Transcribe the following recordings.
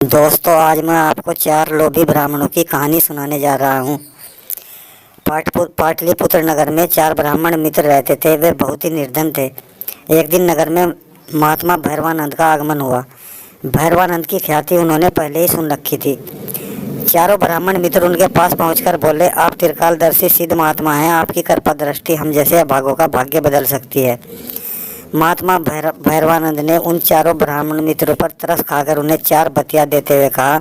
दोस्तों, आज मैं आपको 4 लोभी ब्राह्मणों की कहानी सुनाने जा रहा हूँ। पाटलिपुत्र नगर में 4 ब्राह्मण मित्र रहते थे। वे बहुत ही निर्धन थे। एक दिन नगर में महात्मा भैरवानंद का आगमन हुआ। भैरवानंद की ख्याति उन्होंने पहले ही सुन रखी थी। चारों ब्राह्मण मित्र उनके पास पहुंचकर बोले, आप त्रिकालदर्शी सिद्ध महात्मा हैं। आपकी कृपा दृष्टि हम जैसे अभागों का भाग्य बदल सकती है। महात्मा भैरवानंद ने उन चारों ब्राह्मण मित्रों पर तरस खाकर उन्हें 4 बत्तियां देते हुए कहा,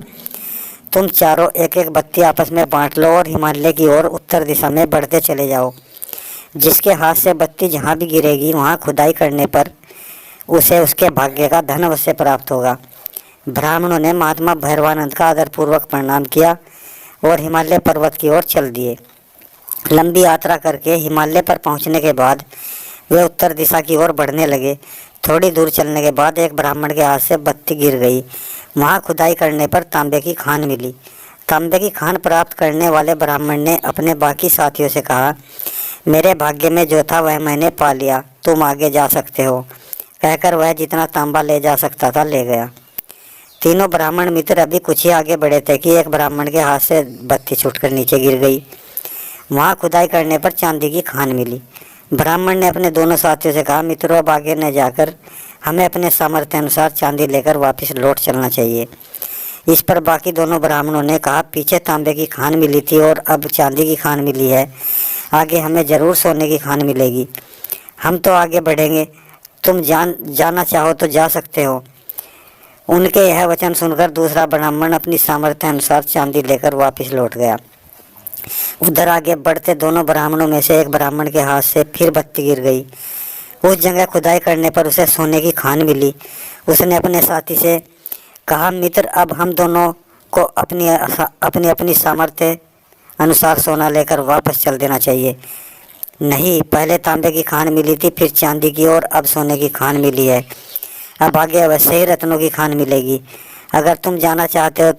तुम चारों एक एक बत्ती आपस में बांट लो और हिमालय की ओर उत्तर दिशा में बढ़ते चले जाओ। जिसके हाथ से बत्ती जहाँ भी गिरेगी वहाँ खुदाई करने पर उसे उसके भाग्य का धन अवश्य प्राप्त होगा। ब्राह्मणों ने महात्मा भैरवानंद का आदरपूर्वक प्रणाम किया और हिमालय पर्वत की ओर चल दिए। लंबी यात्रा करके हिमालय पर पहुँचने के बाद वे उत्तर दिशा की ओर बढ़ने लगे। थोड़ी दूर चलने के बाद एक ब्राह्मण के हाथ से बत्ती गिर गई। वहाँ खुदाई करने पर तांबे की खान मिली। तांबे की खान प्राप्त करने वाले ब्राह्मण ने अपने बाकी साथियों से कहा, मेरे भाग्य में जो था वह मैंने पा लिया, तुम आगे जा सकते हो। कहकर वह जितना तांबा ले जा सकता था ले गया। तीनों ब्राह्मण मित्र अभी कुछ ही आगे बढ़े थे कि एक ब्राह्मण के हाथ से बत्ती छूटकर नीचे गिर गई। वहाँ खुदाई करने पर चांदी की खान मिली। ब्राह्मण ने अपने दोनों साथियों से कहा, मित्रों, अब आगे न जाकर हमें अपने सामर्थ्य अनुसार चांदी लेकर वापस लौट चलना चाहिए। इस पर बाकी दोनों ब्राह्मणों ने कहा, पीछे तांबे की खान मिली थी और अब चांदी की खान मिली है, आगे हमें ज़रूर सोने की खान मिलेगी। हम तो आगे बढ़ेंगे, तुम जाना चाहो तो जा सकते हो। उनके यह वचन सुनकर दूसरा ब्राह्मण अपनी सामर्थ्य अनुसार चांदी लेकर वापस लौट गया। उधर आगे बढ़ते दोनों ब्राह्मणों में से एक ब्राह्मण के हाथ से फिर बत्ती गिर गई। उस जगह खुदाई करने पर उसे सोने की खान मिली। उसने अपने साथी से कहा, मित्र, अब हम दोनों को अपनी अपनी सामर्थ्य अनुसार सोना लेकर वापस चल देना चाहिए। नहीं, पहले तांबे की खान मिली थी, फिर चांदी की और अब सोने की खान मिली है। अब आगे अवश्य ही रत्नों की खान मिलेगी। अगर तुम जाना चाहते हो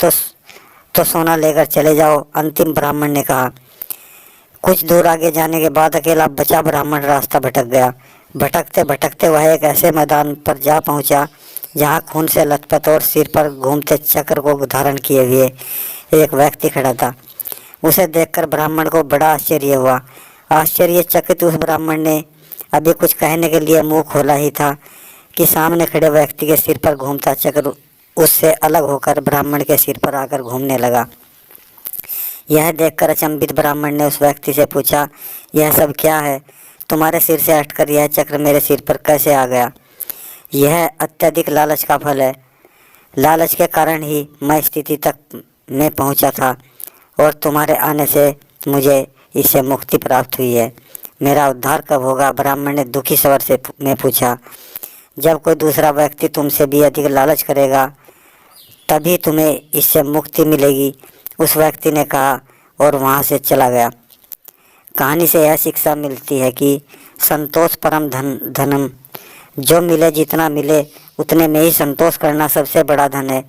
तो सोना लेकर चले जाओ, अंतिम ब्राह्मण ने कहा। कुछ दूर आगे जाने के बाद अकेला बचा ब्राह्मण रास्ता भटक गया। भटकते भटकते वह एक ऐसे मैदान पर जा पहुंचा जहां खून से लथपथ और सिर पर घूमते चक्र को धारण किए हुए एक व्यक्ति खड़ा था। उसे देखकर ब्राह्मण को बड़ा आश्चर्य हुआ। आश्चर्यचकित उस ब्राह्मण ने अभी कुछ कहने के लिए मुंह खोला ही था कि सामने खड़े व्यक्ति के सिर पर घूमता चक्र उससे अलग होकर ब्राह्मण के सिर पर आकर घूमने लगा। यह देखकर अचंभित ब्राह्मण ने उस व्यक्ति से पूछा, यह सब क्या है? तुम्हारे सिर से हटकर यह चक्र मेरे सिर पर कैसे आ गया? यह अत्यधिक लालच का फल है। लालच के कारण ही मैं स्थिति तक में पहुंचा था और तुम्हारे आने से मुझे इससे मुक्ति प्राप्त हुई है। मेरा उद्धार कब होगा? ब्राह्मण ने दुखी स्वर से में पूछा। जब कोई दूसरा व्यक्ति तुमसे भी अधिक लालच करेगा तभी तुम्हें इससे मुक्ति मिलेगी, उस व्यक्ति ने कहा और वहाँ से चला गया। कहानी से यह शिक्षा मिलती है कि संतोष परम धनम, जो मिले जितना मिले उतने में ही संतोष करना सबसे बड़ा धन है।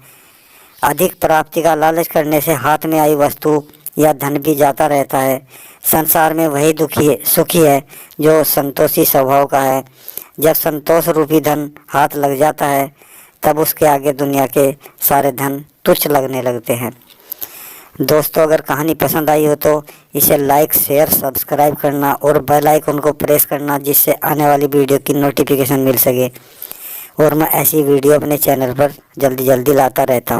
अधिक प्राप्ति का लालच करने से हाथ में आई वस्तु या धन भी जाता रहता है। संसार में वही सुखी है जो संतोषी स्वभाव का है। जब संतोष रूपी धन हाथ लग जाता है तब उसके आगे दुनिया के सारे धन तुच्छ लगने लगते हैं। दोस्तों, अगर कहानी पसंद आई हो तो इसे लाइक, शेयर, सब्सक्राइब करना और बेल आइकन को प्रेस करना, जिससे आने वाली वीडियो की नोटिफिकेशन मिल सके। और मैं ऐसी वीडियो अपने चैनल पर जल्दी लाता रहता हूँ।